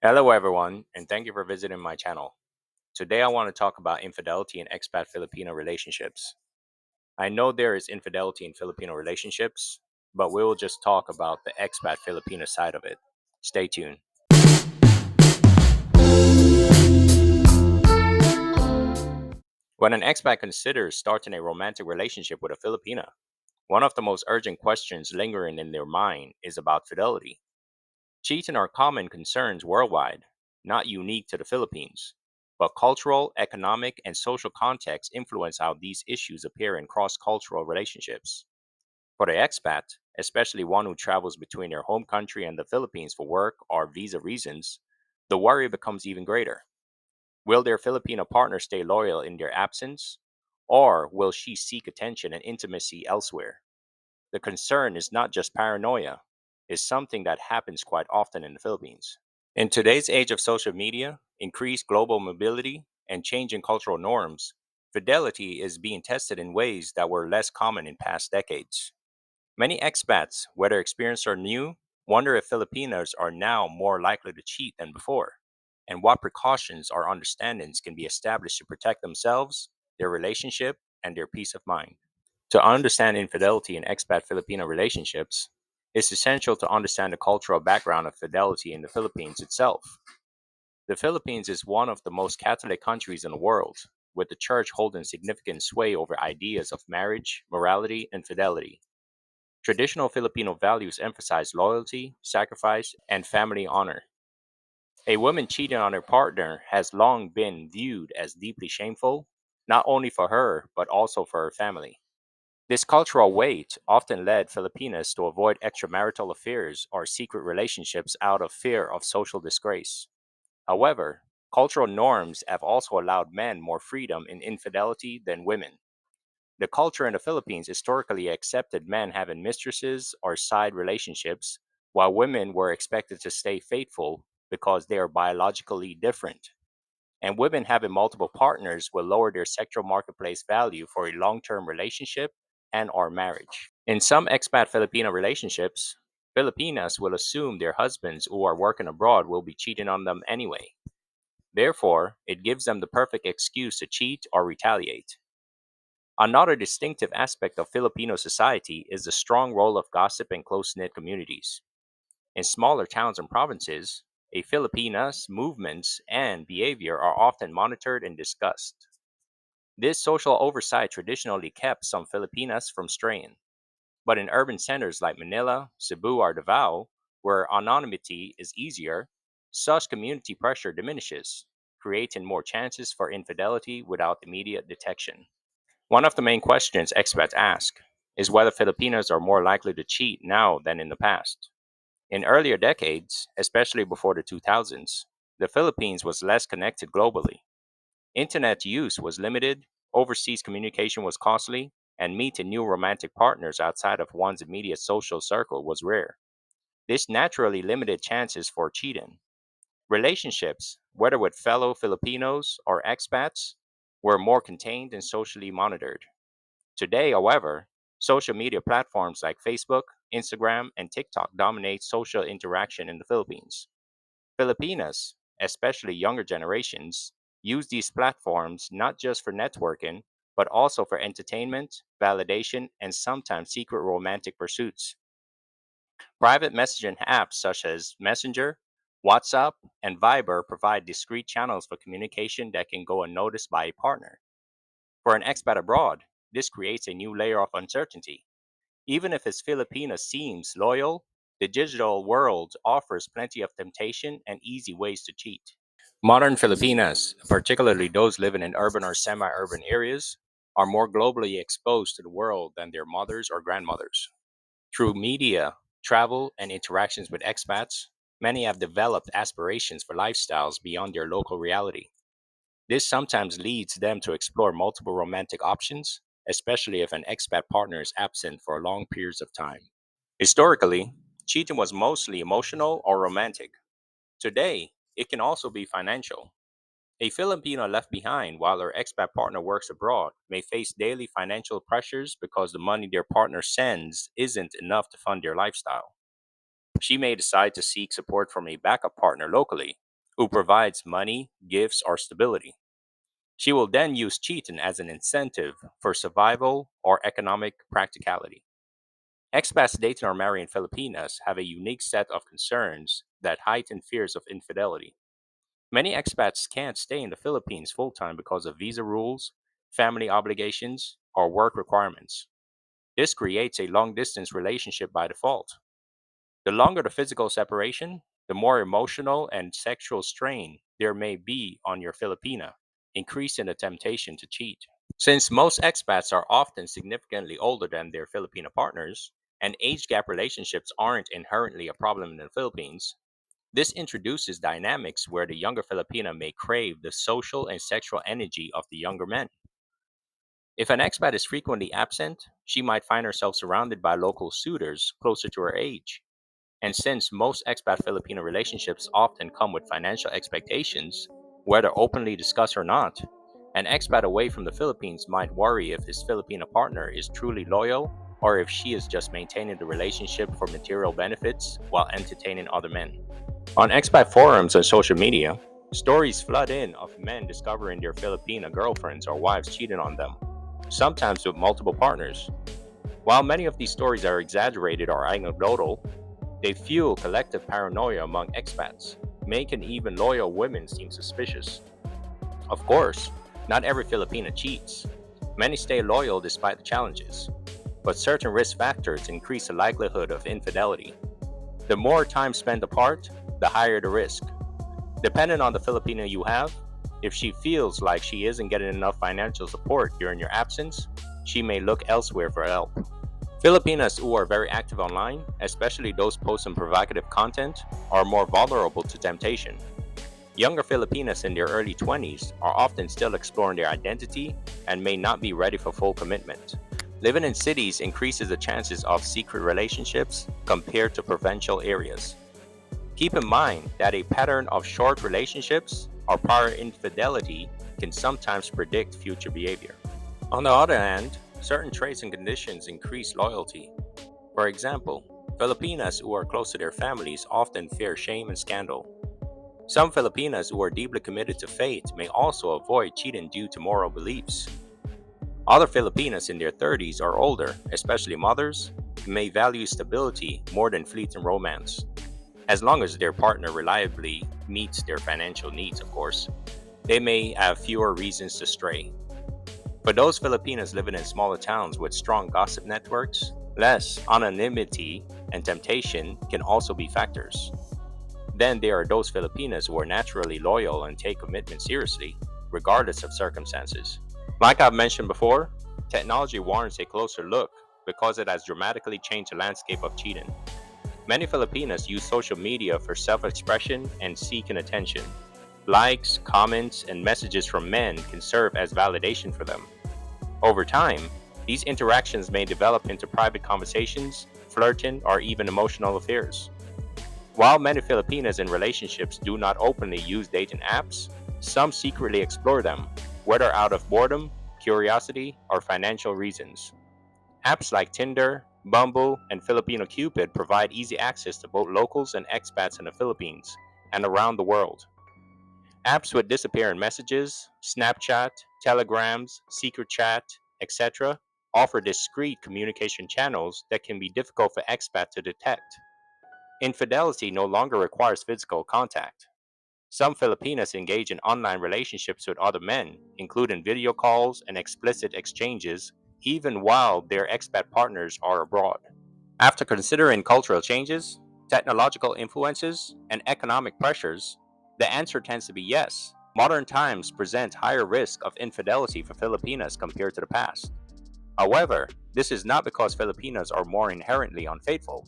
Hello, everyone, and thank you for visiting my channel. Today, I want to talk about infidelity in expat Filipino relationships. I know there is infidelity in Filipino relationships, but we will just talk about the expat Filipino side of it. Stay tuned. When an expat considers starting a romantic relationship with a Filipina, one of the most urgent questions lingering in their mind is about fidelity. Cheating are common concerns worldwide, not unique to the Philippines. But cultural, economic, and social contexts influence how these issues appear in cross cultural relationships. For the expat, especially one who travels between their home country and the Philippines for work or visa reasons, the worry becomes even greater. Will their Filipino partner stay loyal in their absence? Or will she seek attention and intimacy elsewhere? The concern is not just paranoia, it's something that happens quite often in the Philippines. In today's age of social media, increased global mobility, and changing cultural norms, fidelity is being tested in ways that were less common in past decades. Many expats, whether experienced or new, wonder if Filipinos are now more likely to cheat than before, and what precautions or understandings can be established to protect themselves, their relationship, and their peace of mind. To understand infidelity in expat Filipino relationships, it's essential to understand the cultural background of fidelity in the Philippines itself. The Philippines is one of the most Catholic countries in the world, with the church holding significant sway over ideas of marriage, morality, and fidelity. Traditional Filipino values emphasize loyalty, sacrifice, and family honor. A woman cheating on her partner has long been viewed as deeply shameful, not only for her, but also for her family. This cultural weight often led Filipinas to avoid extramarital affairs or secret relationships out of fear of social disgrace. However, cultural norms have also allowed men more freedom in infidelity than women. The culture in the Philippines historically accepted men having mistresses or side relationships, while women were expected to stay faithful because they are biologically different. And women having multiple partners will lower their sexual marketplace value for a long-term relationship and or marriage. In some expat Filipino relationships, Filipinas will assume their husbands who are working abroad will be cheating on them anyway. Therefore, it gives them the perfect excuse to cheat or retaliate. Another distinctive aspect of Filipino society is the strong role of gossip in close knit communities. In smaller towns and provinces, a Filipina's movements and behavior are often monitored and discussed. This social oversight traditionally kept some Filipinas from straying. But in urban centers like Manila, Cebu, or Davao, where anonymity is easier, such community pressure diminishes, creating more chances for infidelity without immediate detection. One of the main questions experts ask is whether Filipinos are more likely to cheat now than in the past. In earlier decades, especially before the 2000s, the Philippines was less connected globally. Internet use was limited, overseas communication was costly, and meeting new romantic partners outside of one's immediate social circle was rare. This naturally limited chances for cheating. Relationships, whether with fellow Filipinos or expats, were more contained and socially monitored. Today, however, social media platforms like Facebook, Instagram, and TikTok dominate social interaction in the Philippines. Filipinas, especially younger generations, use these platforms not just for networking, but also for entertainment, validation, and sometimes secret romantic pursuits. Private messaging apps such as Messenger, WhatsApp, and Viber provide discrete channels for communication that can go unnoticed by a partner. For an expat abroad, this creates a new layer of uncertainty. Even if his Filipina seems loyal, the digital world offers plenty of temptation and easy ways to cheat. Modern Filipinas, particularly those living in urban or semi urban areas, are more globally exposed to the world than their mothers or grandmothers. Through media, travel, and interactions with expats, many have developed aspirations for lifestyles beyond their local reality. This sometimes leads them to explore multiple romantic options, especially if an expat partner is absent for long periods of time. Historically, cheating was mostly emotional or romantic. Today, it can also be financial. A Filipino left behind while her expat partner works abroad may face daily financial pressures because the money their partner sends isn't enough to fund their lifestyle. She may decide to seek support from a backup partner locally, who provides money, gifts, or stability. She will then use cheating as an incentive for survival or economic practicality. Expats dating or marrying Filipinas have a unique set of concerns that heighten fears of infidelity. Many expats can't stay in the Philippines full time because of visa rules, family obligations, or work requirements. This creates a long distance relationship by default. The longer the physical separation, the more emotional and sexual strain there may be on your Filipina, increasing the temptation to cheat. Since most expats are often significantly older than their Filipino partners, and age gap relationships aren't inherently a problem in the Philippines, this introduces dynamics where the younger Filipina may crave the social and sexual energy of the younger men. If an expat is frequently absent, she might find herself surrounded by local suitors closer to her age. And since most expat Filipino relationships often come with financial expectations, whether openly discussed or not, an expat away from the Philippines might worry if his Filipino partner is truly loyal or if she is just maintaining the relationship for material benefits while entertaining other men. On expat forums and social media, stories flood in of men discovering their Filipina girlfriends or wives cheating on them, sometimes with multiple partners. While many of these stories are exaggerated or anecdotal, they fuel collective paranoia among expats, making even loyal women seem suspicious. Of course, not every Filipina cheats. Many stay loyal despite the challenges, but certain risk factors increase the likelihood of infidelity. The more time spent apart, the higher the risk. Depending on the Filipino you have, if she feels like she isn't getting enough financial support during your absence, she may look elsewhere for help. Filipinas who are very active online, especially those posting provocative content, are more vulnerable to temptation. Younger Filipinas in their early 20s are often still exploring their identity and may not be ready for full commitment. Living in cities increases the chances of secret relationships compared to provincial areas. Keep in mind that a pattern of short relationships or prior infidelity can sometimes predict future behavior. On the other hand, certain traits and conditions increase loyalty. For example, Filipinas who are close to their families often fear shame and scandal. Some Filipinas who are deeply committed to faith may also avoid cheating due to moral beliefs. Other Filipinas in their 30s or older, especially mothers, may value stability more than fleeting romance, as long as their partner reliably meets their financial needs, of course. They may have fewer reasons to stray. For those Filipinas living in smaller towns with strong gossip networks, less anonymity and temptation can also be factors. Then there are those Filipinas who are naturally loyal and take commitment seriously, regardless of circumstances. Like I've mentioned before, technology warrants a closer look because it has dramatically changed the landscape of cheating. Many Filipinas use social media for self expression and seeking attention. Likes, comments, and messages from men can serve as validation for them. Over time, these interactions may develop into private conversations, flirting, or even emotional affairs. While many Filipinas in relationships do not openly use dating apps, some secretly explore them, whether out of boredom, curiosity, or financial reasons. Apps like Tinder, Bumble, and Filipino Cupid provide easy access to both locals and expats in the Philippines and around the world. Apps with disappearing messages, Snapchat, Telegrams, secret chat, etc., offer discrete communication channels that can be difficult for expats to detect. Infidelity no longer requires physical contact. Some Filipinas engage in online relationships with other men, including video calls and explicit exchanges, even while their expat partners are abroad. After considering cultural changes, technological influences, and economic pressures, the answer tends to be yes. Modern times present higher risk of infidelity for Filipinas compared to the past. However, this is not because Filipinas are more inherently unfaithful.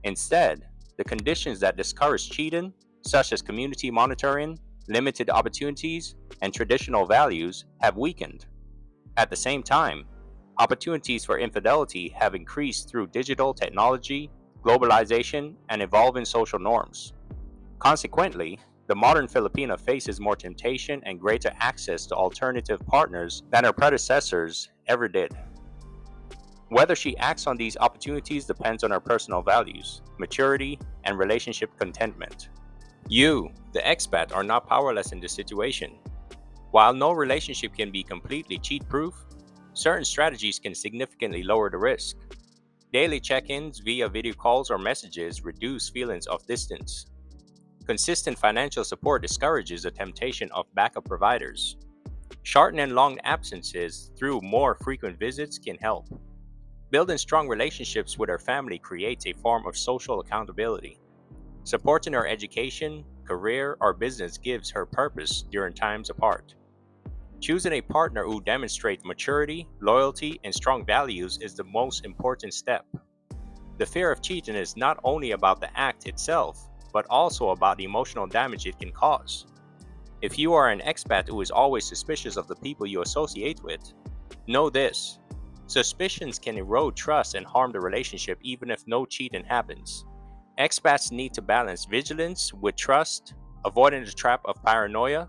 Instead, the conditions that discourage cheating, such as community monitoring, limited opportunities, and traditional values, have weakened. At the same time, opportunities for infidelity have increased through digital technology, globalization, and evolving social norms. Consequently, the modern Filipina faces more temptation and greater access to alternative partners than her predecessors ever did. Whether she acts on these opportunities depends on her personal values, maturity, and relationship contentment. You, the expat, are not powerless in this situation. While no relationship can be completely cheat proof, certain strategies can significantly lower the risk. Daily check ins via video calls or messages reduce feelings of distance. Consistent financial support discourages the temptation of backup providers. Short and long absences through more frequent visits can help. Building strong relationships with our family creates a form of social accountability. Supporting her education, career, or business gives her purpose during times apart. Choosing a partner who demonstrates maturity, loyalty, and strong values is the most important step. The fear of cheating is not only about the act itself, but also about the emotional damage it can cause. If you are an expat who is always suspicious of the people you associate with, know this: suspicions can erode trust and harm the relationship even if no cheating happens. Expats need to balance vigilance with trust, avoiding the trap of paranoia.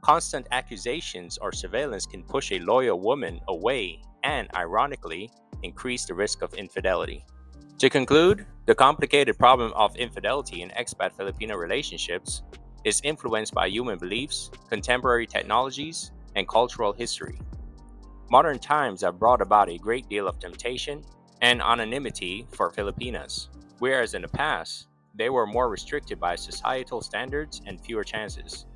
Constant accusations or surveillance can push a loyal woman away and, ironically, increase the risk of infidelity. To conclude, the complicated problem of infidelity in expat Filipino relationships is influenced by human beliefs, contemporary technologies, and cultural history. Modern times have brought about a great deal of temptation and anonymity for Filipinas, whereas in the past, they were more restricted by societal standards and fewer chances.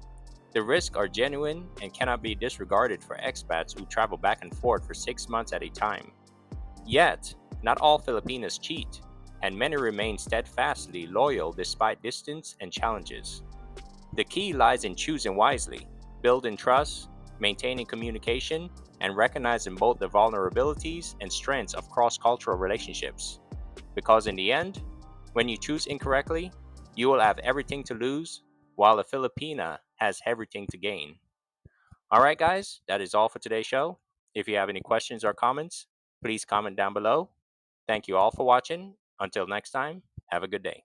The risks are genuine and cannot be disregarded for expats who travel back and forth for 6 months at a time. Yet, not all Filipinos cheat, and many remain steadfastly loyal despite distance and challenges. The key lies in choosing wisely, building trust, maintaining communication, and recognizing both the vulnerabilities and strengths of cross cultural relationships. Because in the end, when you choose incorrectly, you will have everything to lose, while a Filipina has everything to gain. All right, guys, that is all for today's show. If you have any questions or comments, please comment down below. Thank you all for watching. Until next time, have a good day.